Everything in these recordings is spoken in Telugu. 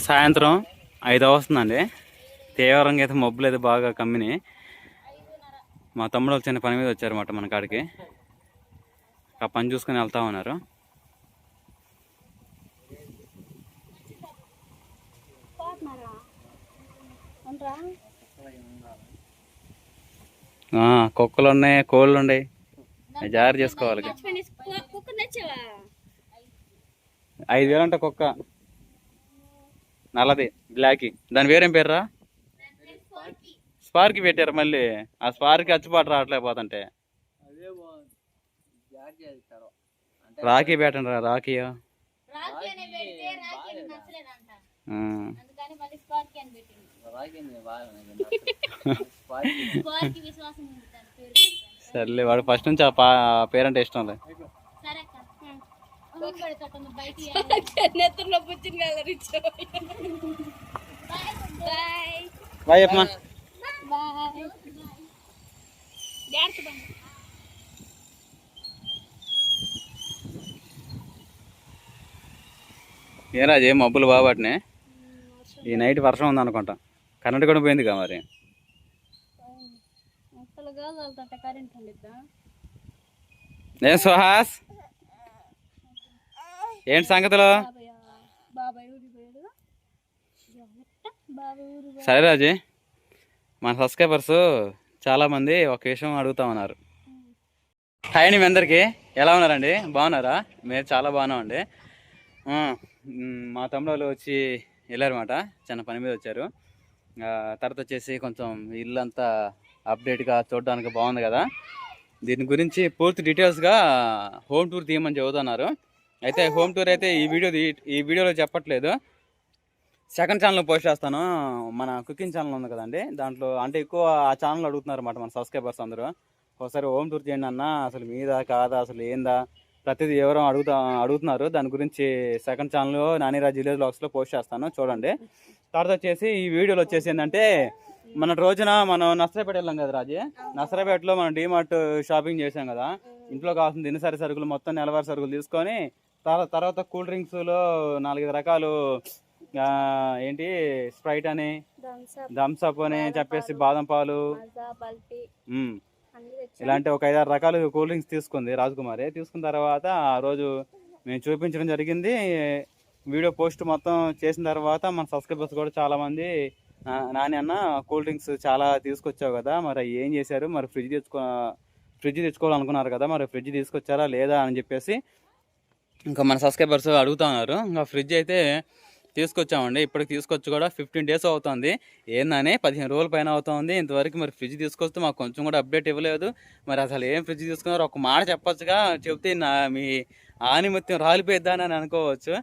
సాయంత్రం 5 వస్తుందండి. తీవ్రంగా అయితే మబ్బులు అయితే బాగా కమ్మిని. మా తమ్ముడు చిన్న పని మీద వచ్చారన్నమాట మన కాడికి. ఆ పని చూసుకొని వెళ్తా ఉన్నారు. కుక్కలు ఉన్నాయి, కోళ్ళు ఉన్నాయి, జాగ్రత్త చేసుకోవాలి. 5,000 అంట కుక్క, నల్లది బ్లాక్. దాని పేరేం పేర్రా? స్పార్కి పెట్టారు. మళ్ళీ ఆ స్పార్కి అచ్చుపాటు రావట్లేకపోతుంటే రాఖీ పెట్టండి రా. రాఖీ సర్లే, వాడు ఫస్ట్ నుంచి ఆ పేరంటే ఇష్టం లే. బాయ్ చెప్పమా. ఏ రాజే మబ్బులు బాబాటినే. ఈ నైట్ వర్షం ఉంది అనుకుంటా. కరెంట్ కూడా పోయింది కదా మరి. ఏం సుహాస్, ఏంటి సంగతులు? సరే రాజీ, మన సబ్స్క్రైబర్స్ చాలామంది ఒక విషయం అడుగుతా ఉన్నారు. హాయ్ అండి మీ అందరికీ, ఎలా ఉన్నారండి? బాగున్నారా? మీరు చాలా బాగున్నామండి. మా తమ్ముడు వచ్చి వెళ్ళారన్నమాట, చిన్న పని మీద వచ్చారు. తర్వాత వచ్చేసి కొంచెం ఇల్లు అంతా అప్డేట్గా చూడడానికి బాగుంది కదా. దీని గురించి పూర్తి డీటెయిల్స్గా హోమ్ టూర్ తీయమని చెబుతున్నారు. అయితే హోమ్ టూర్ అయితే ఈ వీడియోలో చెప్పట్లేదు. సెకండ్ ఛానల్లో పోస్ట్ చేస్తాను. మన కుకింగ్ ఛానల్ ఉంది కదండి, దాంట్లో అంటే ఎక్కువ ఆ ఛానల్ అడుగుతున్నారు అన్నమాట మన సబ్స్క్రైబర్స్ అందరూ. ఒకసారి హోమ్ టూర్ చేయండి అన్న, అసలు మీదా కాదా, అసలు ఏందా, ప్రతిదీ ఎవరో అడుగుతున్నారు. దాని గురించి సెకండ్ ఛానల్లో నానిరాజ్ విలేజ్ బ్లాగ్స్లో పోస్ట్ చేస్తాను, చూడండి. తర్వాత వచ్చేసి ఈ వీడియోలో వచ్చేసి ఏంటంటే, మన రోజున మనం నర్సరాపేట వెళ్ళాం కదా రాజీ. నర్సరాపేటలో మనం డీమార్ట్ షాపింగ్ చేసాం కదా. ఇంట్లో కావాల్సిన దినసరి సరుకులు మొత్తం నెలవారీ సరుకులు తీసుకొని తర్వాత కూల్ డ్రింక్స్లో 4-5 రకాలు ఏంటి స్ప్రైట్ అని, థమ్స్అప్ అని చెప్పేసి, బాదం పాలు, ఇలాంటి ఒక 5-6 రకాలు కూల్ డ్రింక్స్ తీసుకుంది రాజకుమారి. తీసుకున్న తర్వాత ఆ రోజు మేము చూపించడం జరిగింది. వీడియో పోస్ట్ మొత్తం చేసిన తర్వాత మన సబ్స్క్రైబర్స్ కూడా చాలామంది, నాని అన్న కూల్ డ్రింక్స్ చాలా తీసుకొచ్చావు కదా, మరి ఏం చేశారు, మరి ఫ్రిడ్జ్ తెచ్చుకోవాలనుకున్నారు కదా, మరి ఫ్రిడ్జ్ తీసుకొచ్చారా లేదా అని చెప్పేసి ఇంకా మన సబ్స్క్రైబర్స్ అడుగుతా ఉన్నారు. ఇంకా ఫ్రిడ్జ్ అయితే తీసుకొచ్చామండి. ఇప్పటికి తీసుకొచ్చి కూడా 15 days అవుతుంది. ఏందని 15 రోజుల పైన అవుతుంది. ఇంతవరకు మరి ఫ్రిడ్జ్ తీసుకొస్తే మాకు కొంచెం కూడా అప్డేట్ ఇవ్వలేదు. మరి అసలు ఏం ఫ్రిడ్జ్ తీసుకున్నారో ఒక మాట చెప్పొచ్చుగా, చెప్తే మీ ఆనిమత్యం రాలిపోయిద్దాని అని అనుకోవచ్చు.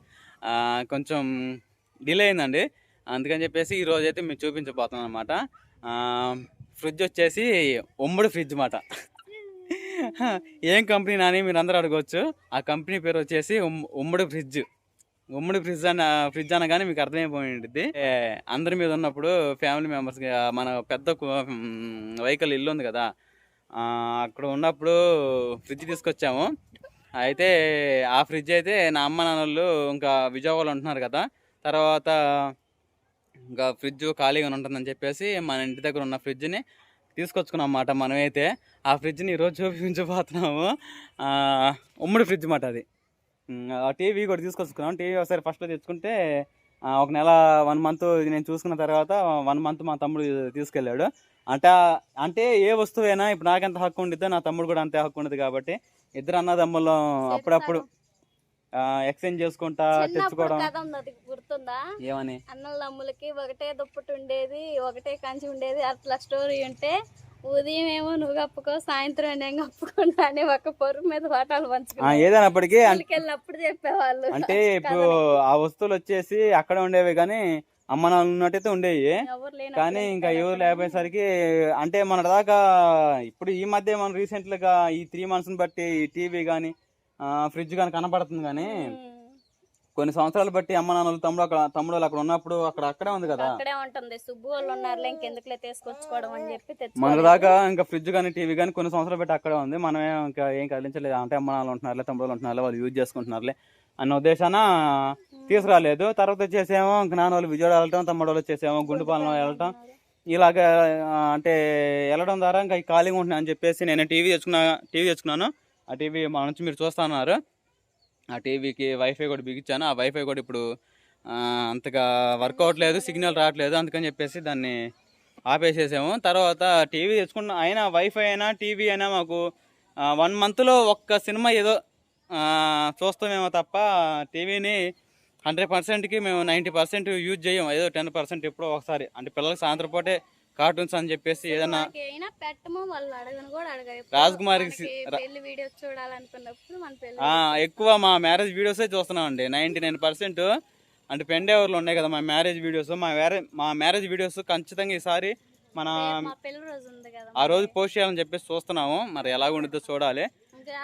కొంచెం డిలే అయిందండి. అందుకని చెప్పేసి ఈరోజు అయితే మేము చూపించబోతున్నాం అనమాట. ఫ్రిడ్జ్ వచ్చేసి ఉమ్మడి ఫ్రిడ్జ్ అన్నమాట. ఏం కంపెనీ నాని మీరు అందరూ అడగవచ్చు. ఆ కంపెనీ పేరు వచ్చేసి ఉమ్మడి ఫ్రిడ్జ్. ఉమ్మడి ఫ్రిడ్జ్ అనగానే మీకు అర్థమైపోయింది. అందరి మీద ఉన్నప్పుడు ఫ్యామిలీ మెంబర్స్కి మన పెద్ద వెహికల్ ఇల్లు ఉంది కదా, అక్కడ ఉన్నప్పుడు ఫ్రిడ్జ్ తీసుకొచ్చాము. అయితే ఆ ఫ్రిడ్జ్ అయితే నా అమ్మ నాన్నలు ఇంకా విజయవాడలో ఉంటున్నారు కదా, తర్వాత ఇంకా ఫ్రిడ్జ్ ఖాళీగా ఉంటుందని చెప్పేసి మన ఇంటి దగ్గర ఉన్న ఫ్రిడ్జ్ని తీసుకొచ్చుకున్నాం అన్నమాట. మనమైతే ఆ ఫ్రిడ్జ్ని ఈరోజు చూపించబోతున్నాము. ఉమ్మడి ఫ్రిడ్జ్ అన్నమాట అది. టీవీ కూడా తీసుకొచ్చుకున్నాం. టీవీ ఒకసారి ఫస్ట్లో తెచ్చుకుంటే ఒక నెల 1 month నేను చూసుకున్న తర్వాత 1 month మా తమ్ముడు తీసుకెళ్ళాడు. అంటే ఏ వస్తువైనా ఇప్పుడు నాకెంత హక్కు ఉండిద్దో నా తమ్ముడు కూడా అంతే హక్కు ఉండదు. కాబట్టి ఇద్దరు అన్నదమ్ముల్లో అప్పుడప్పుడు ఎక్స్చేంజ్ చేసుకుంటా తెచ్చుకోవడం. గుర్తుందా? ఏమని? అన్నదమ్ములకి ఒకటే దుప్పటి ఉండేది, ఒకటే కంచి ఉండేది, అట్లా స్టోరీ ఉంటే ఉదయం ఏమో నువ్వు కప్పుకో, సాయంత్రం నేను కప్పుకుంటా అని ఒక పొరుగు మీద వాటాలు పంచుకున్నా. ఏదైనప్పటికీ వెళ్ళినప్పుడు చెప్పేవాళ్ళు. అంటే ఇప్పుడు ఆ వస్తువులు వచ్చేసి అక్కడ ఉండేవి కానీ అమ్మ నాన్న ఉన్నట్టయితే ఉండేవి. కానీ ఇంకా ఎవరు లేకపోయేసరికి అంటే మన దాకా ఇప్పుడు ఈ మధ్య మనం రీసెంట్గా ఈ 3 months బట్టి టీవీ కానీ ఫ్రిడ్జ్ కానీ కనపడుతుంది. కానీ కొన్ని సంవత్సరాలు బట్టి అమ్మ నాన్నలు తమ్ముడు అక్కడ ఉన్నప్పుడు అక్కడే ఉంది కదా, అక్కడే ఉంటుంది. సుబ్బు వాళ్ళు ఉన్నారు, ఇంకెందుకులే తీసుకొచ్చుకోవడం అని చెప్పి మన దాకా ఇంకా ఫ్రిడ్జ్ కానీ టీవీ కానీ కొన్ని సంవత్సరాలు బట్టి అక్కడే ఉంది. మనమే ఇంకా ఏం కదిలించలేదు. అంటే అమ్మ నాన్నలు ఉంటున్నారులే, తమ్ముడు ఉంటున్నారు, వాళ్ళు యూజ్ చేసుకుంటున్నారులే అన్న ఉద్దేశాన తీసుకురాలేదు. తర్వాత వచ్చేసేమో నాన్న వాళ్ళు విజయవాడ వెళ్ళటం, తమ్ముడు వాళ్ళు వచ్చేసేమో గుండుపాలెం వెళ్ళటం, ఇలాగ అంటే వెళ్ళడం ద్వారా ఇంకా ఖాళీగా ఉంటున్నాను అని చెప్పేసి నేను టీవీ తెచ్చుకున్నాను. ఆ టీవీ మా నుంచి మీరు చూస్తున్నారు. ఆ టీవీకి వైఫై కూడా బిగించాను. ఆ వైఫై కూడా ఇప్పుడు అంతగా వర్క్ అవ్వట్లేదు, సిగ్నల్ రావట్లేదు. అందుకని చెప్పేసి దాన్ని ఆపేసేసాము. తర్వాత టీవీ తెచ్చుకున్న అయినా వైఫై అయినా టీవీ అయినా మాకు 1 monthలో ఒక్క సినిమా ఏదో చూస్తామేమో తప్ప టీవీని 100%కి మేము 90% యూజ్ చేయం. ఏదో 10% ఎప్పుడో ఒకసారి, అంటే పిల్లలకి సాయంత్రం పూటే కార్టూన్స్ అని చెప్పేసి ఏదన్నా పెట్టము. వాళ్ళు అడగను కూడా అడగరు. రాజకుమారికి పెళ్లి వీడియోస్ చూడాలనుకున్నప్పుడు మన పెళ్లి ఎక్కువ మా మ్యారేజ్ వీడియోసే చూస్తున్నామండి. 99% అంటే పెండేవర్లు ఉన్నాయి కదా మా మ్యారేజ్ వీడియోస్. మా మ్యారేజ్ వీడియోస్ ఖచ్చితంగా ఈసారి మన పెళ్లి రోజు ఉంది కదా, ఆ రోజు పోస్ట్ చేయాలని చెప్పేసి చూస్తున్నాము. మరి ఎలా ఉండిద్దో చూడాలి.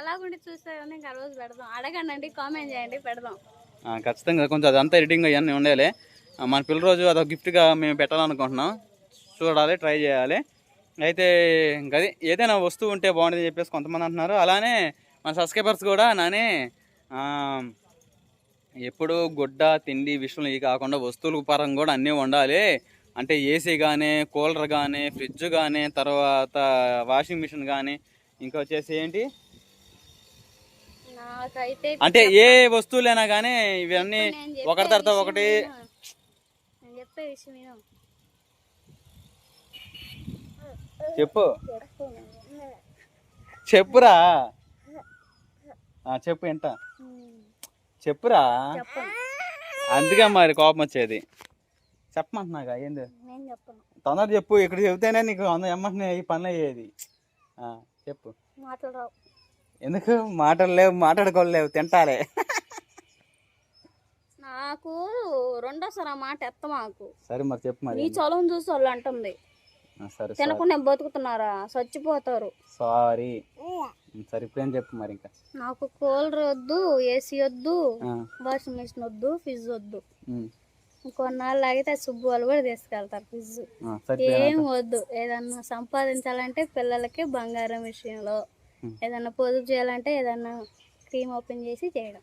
ఎలాగుండి చూస్తే ఆ రోజు పెడదాం. అడగండి, కామెంట్ చేయండి, పెడదాం ఖచ్చితంగా. కొంచెం అదంతా ఎడిటింగ్ అవన్నీ ఉండాలి. మన పిల్ల రోజు అదొక గిఫ్ట్గా మేము పెట్టాలనుకుంటున్నాం. చూడాలి, ట్రై చేయాలి. అయితే అది ఏదైనా వస్తువు ఉంటే బాగుంటుంది చెప్పేసి కొంతమంది అంటున్నారు. అలానే మన సబ్స్క్రైబర్స్ కూడా నానే ఎప్పుడు గుడ్డ తిండి విషయంలో ఇవి కాకుండా వస్తువుల పరంగా కూడా అన్నీ ఉండాలి. అంటే ఏసీ కానీ, కూలర్ కానీ, ఫ్రిడ్జ్ కానీ, తర్వాత వాషింగ్ మిషన్ కానీ, ఇంకా వచ్చేసి ఏంటి అంటే ఏ వస్తువులైనా కానీ ఇవన్నీ ఒకటి తర్వాత ఒకటి. చెప్పురా చెప్పు ఎంత చెప్పురా. అందుకే మరి కోపం వచ్చేది. చెప్పమంటున్నాగా ఏంది తొందర చెప్పు. ఇక్కడ చెబితేనే నీకు ఎమ్మంటున్నా ఈ పనులు అయ్యేది. చెప్పు. ఎందుకు మాటలు లేవు, మాట్లాడుకోలేవు, తింటారే. నాకు రెండోసారి ఆ మాట ఎత్త మాకు. సరే మరి చెప్పు. మరి నీ చలం చూసి వాళ్ళు అంటుంది తినకుండా బతుకుతున్నారా, చచ్చిపోతారు. సారీ. సరే ఇప్పుడేం చెప్పు మరి. ఇంకా నాకు కూలర్ వద్దు, ఏసీ వద్దు, వాషింగ్ మిషన్ వద్దు, ఫ్రిడ్జ్ వద్దు. కొన్నాళ్ళు ఆగితే సుబ్బు వాళ్ళు కూడా తీసుకెళ్తారు ఫ్రిడ్జ్. ఏం వద్దు. ఏదన్నా సంపాదించాలంటే పిల్లలకి బంగారం విషయంలో, ఏదన్నా పొదుపు చేయాలంటే ఏదన్నా క్రీమ్ ఓపెన్ చేసి చేయడం.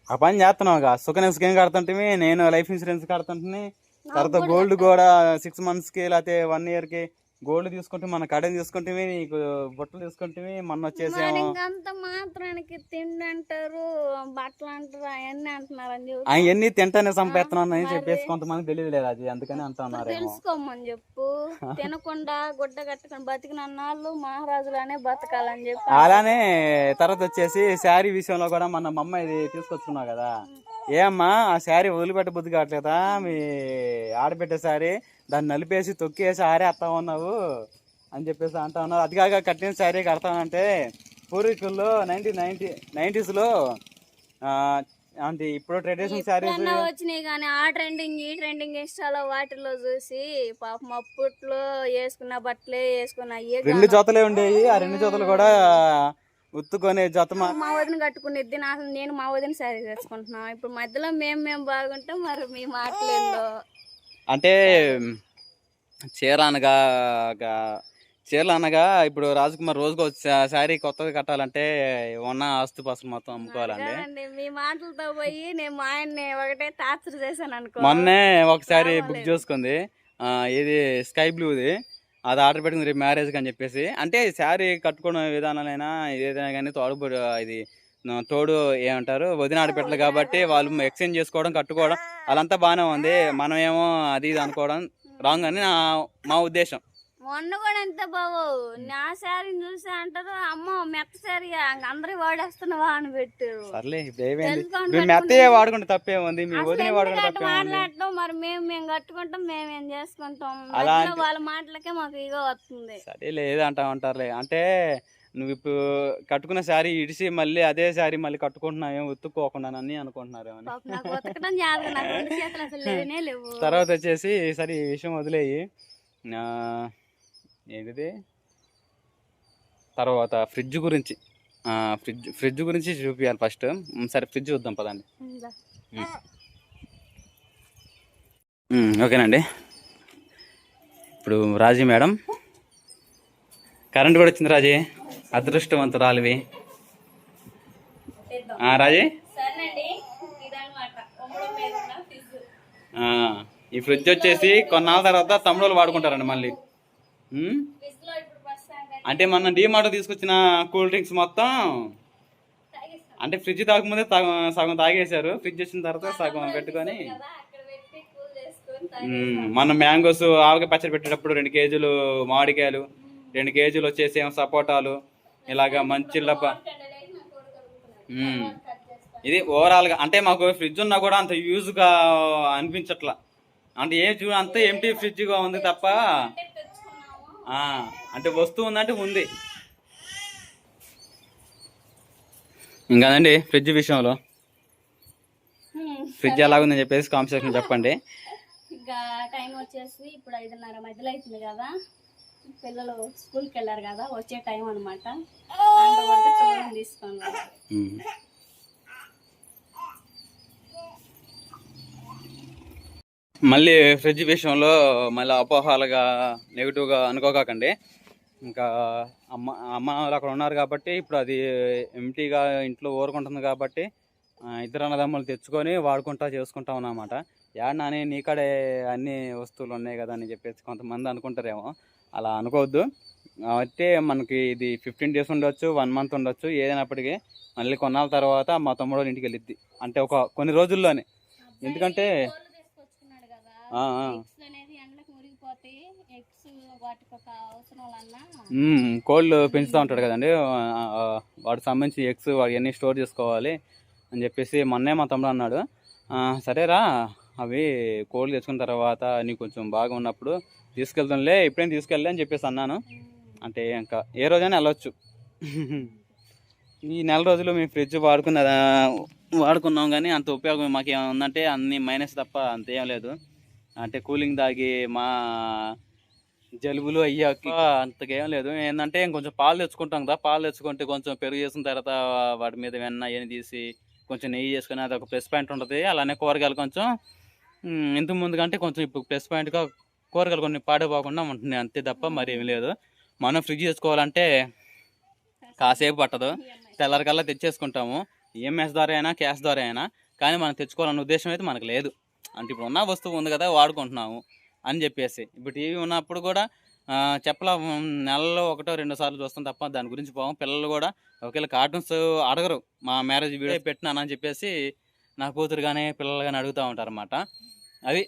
ఆ పని చేస్తున్నావుగా. సుకన్య స్కీమ్ కడుతుంటే, నేను లైఫ్ ఇన్సూరెన్స్ కడుతుంటే, తర్వాత గోల్డ్ కూడా 6 monthsకి లేకపోతే 1 yearకి గోల్డ్ తీసుకుంటే, మన కడని తీసుకుంటే, నీకు బట్టలు తీసుకుంటే, మొన్న వచ్చేసి అంత మాత్రానికి తిండి అంటారు, బట్టలు అంటారు, అవన్నీ అంటున్నారు. అవన్నీ తింటానే సంపేస్తున్నాను అని చెప్పేసి కొంతమంది తెలియలేదు. అది అందుకని అంటున్నారు. తెలుసుకోమని చెప్పు. తినకుండా గుడ్డ కట్టుకుని బతికిన నాళ్ళు మహారాజులానే బతకాలని చెప్పి. అలానే తర్వాత వచ్చేసి శారీ విషయంలో కూడా మన మమ్మ ఇది తీసుకొచ్చుకున్నావు కదా. ఏమ్మా ఆ శారీ వదిలిపెట్ట బుద్ధి కావట్లేదా? మీ ఆడబిడ్డ శారీ దాన్ని నలిపేసి తొక్కేసి ఆరేస్తా ఉన్నావు అని చెప్పేసి అంటా ఉన్నారు. అది కాక కట్టిన శారీ కడతానంటే పూర్వీకుల్లో 1990sలో అంటే ఇప్పుడు ట్రెడిషనల్ శారీస్ వచ్చినాయి కానీ ఆ ట్రెండింగ్ ఈ ట్రెండింగ్ ఇన్స్టాలో వాటిలో చూసి పాపం అప్పట్లో వేసుకున్న బట్టలే వేసుకున్న 2 జతలే ఉండేవి. ఆ 2 జతలు కూడా ఉత్తుకొని జత మా వదిన కట్టుకునేది. నేను మా వదిన శారీ తెచ్చుకుంటున్నా. ఇప్పుడు మధ్యలో మేము బాగుంటాం, మరి మీ మాటలేందో. అంటే చీరలు అనగా ఇప్పుడు రాజకుమార్ రోజుకు శారీ కొత్తగా కట్టాలంటే ఉన్న ఆస్తిపాస్తులు మొత్తం అమ్ముకోవాలండి. మీ మాటలతో పోయి నేను మా ఆయన్ని ఒకటే టార్చర్ చేశాను అనుకో. మొన్నే ఒక శారీ బుక్ చేసుకుంది. ఇది స్కై బ్లూది. అది ఆర్డర్ పెట్టుకుంది రేపు మ్యారేజ్కి అని చెప్పేసి. అంటే శారీ కట్టుకోవడం విధానాలైనా ఏదైనా కానీ తోడు ఏమంటారు వదిన ఆడపెట్టలు కాబట్టి వాళ్ళు ఎక్స్చేంజ్ చేసుకోవడం, కట్టుకోవడం అదంతా బాగానే ఉంది. మనం ఏమో అది ఇది అనుకోవడం రాంగ్ అని మా ఉద్దేశం. మొన్న కూడా ఎంత బాబు నా శారీని చూసి అంటారు, అమ్మో మెత్త శారీ అందరూ వాడేస్తున్నావా అని పెట్టారు. సర్లే మెత్తయే వాడుకుంటే తప్పేముంది, మీ వదిన వాడుకుంటే మాట్లాడటం. మరి మేము కట్టుకుంటాం, మేమేం చేసుకుంటాం. వాళ్ళ మాటలకే మాకు ఇగో వస్తుంది. సరే లేదంటారులే. అంటే నువ్వు ఇప్పుడు కట్టుకున్న శారీ ఇడిసి మళ్ళీ అదే శారీ మళ్ళీ కట్టుకుంటున్నావు, ఉత్తుకోకుండా అని అనుకుంటున్నారు. తర్వాత వచ్చేసి సరే ఈ విషయం వదిలేయి. ఏంటిది తర్వాత ఫ్రిడ్జ్ గురించి చూపించాలి ఫస్ట్. సరే ఫ్రిడ్జ్ చూద్దాం పదండి. ఓకేనండి. ఇప్పుడు రాజీ మేడం కరెంట్ కూడా వచ్చింది. రాజీ అదృష్టవంతురాలివి. రాజీ సరేనండి, ఇదన్నమాట ఈ ఫ్రిడ్జ్ వచ్చేసి కొన్నాళ్ళ తర్వాత తమ్ముళ్ళు వాడుకుంటారండి మళ్ళీ. అంటే మన డీమార్ట్ తీసుకొచ్చిన కూల్ డ్రింక్స్ మొత్తం అంటే ఫ్రిడ్జ్ తాగకముందే సగం తాగేశారు, ఫ్రిడ్జ్ వచ్చిన తర్వాత సగం పెట్టుకొని. మన మ్యాంగోస్ ఆవకాయ పచ్చడి పెట్టేటప్పుడు 2 కేజీలు మామిడికాయలు, 2 కేజీలు వచ్చేసి సపోటాలు, ఇలాగా మంచి ఇది ఓవరాల్గా అంటే మాకు ఫ్రిడ్జ్ ఉన్నా కూడా అంత యూజ్గా అనిపించట్లా. అంటే అంత ఎంటీ ఫ్రిడ్జ్గా ఉంది తప్ప అంటే వస్తువు ఉందంటే ఉంది. ఇంకాదండి ఫ్రిడ్జ్ విషయంలో ఫ్రిడ్జ్ ఎలాగుందని చెప్పేసి కామెంట్ సెక్షన్ చెప్పండి. ఇంకా టైం వచ్చేసి ఇప్పుడు 5:30 మధ్యలో అవుతుంది కదా, పిల్లలు స్కూల్కి వెళ్ళారు కదా, వచ్చే టైం అనమాట. తీసుకోండి. మళ్ళీ ఫ్రిడ్జ్ విషయంలో మళ్ళీ అపోహాలుగా నెగిటివ్గా అనుకోకండి. ఇంకా అమ్మ అక్కడ ఉన్నారు కాబట్టి ఇప్పుడు అది ఎంటీగా ఇంట్లో ఊరుకుంటుంది కాబట్టి 2 అన్నదమ్ములు తెచ్చుకొని వాడుకుంటా చేసుకుంటా ఉన్నమాట. నాని నీకాడే అన్ని వస్తువులు ఉన్నాయి కదా అని చెప్పేసి కొంతమంది అనుకుంటారేమో, అలా అనుకోవద్దు. అయితే మనకి ఇది 15 డేస్ ఉండొచ్చు, 1 మంత్ ఉండొచ్చు, ఏదైనప్పటికీ మళ్ళీ కొన్నాళ్ళ తర్వాత మా తమ్ముడు ఇంటికి వెళ్ళిద్ది. అంటే కొన్ని రోజుల్లోనే. ఎందుకంటే కోళ్ళు పెంచుతూ ఉంటాడు కదండి, వాడికి సంబంధించి ఎగ్స్ అవన్నీ స్టోర్ చేసుకోవాలి అని చెప్పేసి మొన్నే మా తమ్ముడు అన్నాడు. సరేరా అవి కోళ్ళు తెచ్చుకున్న తర్వాత నీకు కొంచెం బాగా ఉన్నప్పుడు తీసుకెళ్తానులే, ఎప్పుడైనా తీసుకెళ్ళలే అని చెప్పేసి అన్నాను. అంటే ఇంకా ఏ రోజైనా వెళ్ళొచ్చు. ఈ నెల రోజులు మేము ఫ్రిడ్జ్ వాడుకున్నాం కానీ అంత ఉపయోగం మాకు ఏమైనా ఉందంటే అన్ని మైనస్ తప్ప అంతేం లేదు. అంటే కూలింగ్ తాగి మా జలుబులు అయ్యాక అంతకేం లేదు. ఏంటంటే ఇంకొంచెం పాలు తెచ్చుకుంటాం కదా, పాలు తెచ్చుకుంటే కొంచెం పెరుగు చేసిన తర్వాత వాటి మీద వెన్న అవన్నీ తీసి కొంచెం నెయ్యి చేసుకుని అది ఒక ప్లస్ పాయింట్ ఉంటుంది. అలానే కూరగాయలు కొంచెం ఇంత ముందు కంటే కొంచెం ఇప్పుడు ప్లస్ పాయింట్గా కూరగాయలు కొన్ని పాడైపోకుండా ఉంటుంది, అంతే తప్ప మరి ఏమి లేదు. మనం ఫ్రిడ్జ్ చేసుకోవాలంటే కాసేపు పట్టదు, తెల్లరికల్లా తెచ్చేసుకుంటాము. ఈఎంఎస్ ద్వారా అయినా క్యాష్ ద్వారా అయినా. కానీ మనం తెచ్చుకోవాలన్న ఉద్దేశం అయితే మనకు లేదు. అంటే ఇప్పుడు ఉన్న వస్తువు ఉంది కదా వాడుకుంటున్నాము అని చెప్పేసి. ఇప్పుడు టీవీ ఉన్నప్పుడు కూడా చెప్పలా నెలలో 1-2 సార్లు చూస్తాం తప్ప దాని గురించి పోవం. పిల్లలు కూడా ఒకవేళ కార్టూన్స్ అడగరు, మా మ్యారేజ్ వీడియో పెట్టినానని చెప్పేసి నా కూతురు కానీ పిల్లలు కానీ అడుగుతూ ఉంటారు అన్నమాట. అది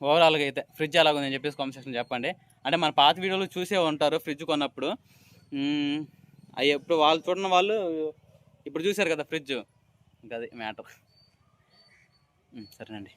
ఓవరాల్గా అయితే ఫ్రిడ్జ్ ఎలాగుందని చెప్పేసి కామెంట్ సెక్షన్ చెప్పండి. అంటే మన పాత వీడియోలు చూసే ఉంటారు ఫ్రిడ్జ్ కొన్నప్పుడు, అవి ఎప్పుడు వాళ్ళు చూడని వాళ్ళు ఇప్పుడు చూశారు కదా ఫ్రిడ్జ్. ఇంకా అది మ్యాటర్. సరేనండి.